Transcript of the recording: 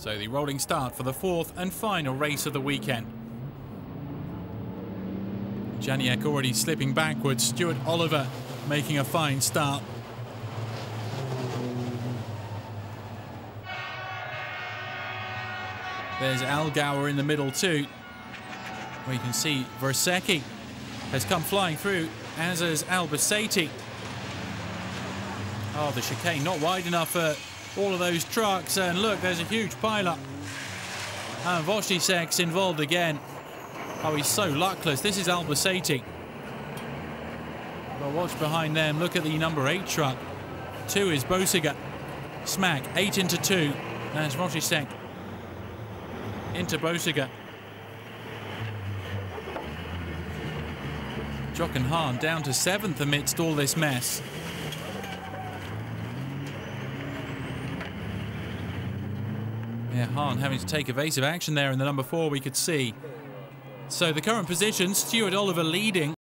So the rolling start for the fourth and final race of the weekend. Janiak already slipping backwards. Stuart Oliver making a fine start. There's Allgauer in the middle too. Where you can see Versecki has come flying through, as has Albacete. Oh, the chicane not wide enough for all of those trucks. And look, there's a huge pileup. And Wojciech's involved again. Oh, he's so luckless. This is Albacete. Well, watch behind them. Look at the number 8 truck. 2 is Bosiger. Smack, 8 into 2. That's Wojciech into Bosiger. Jock and Hahn down to 7th amidst all this mess. Yeah, Hahn having to take evasive action there in the number 4, we could see. So the current position, Stuart Oliver leading.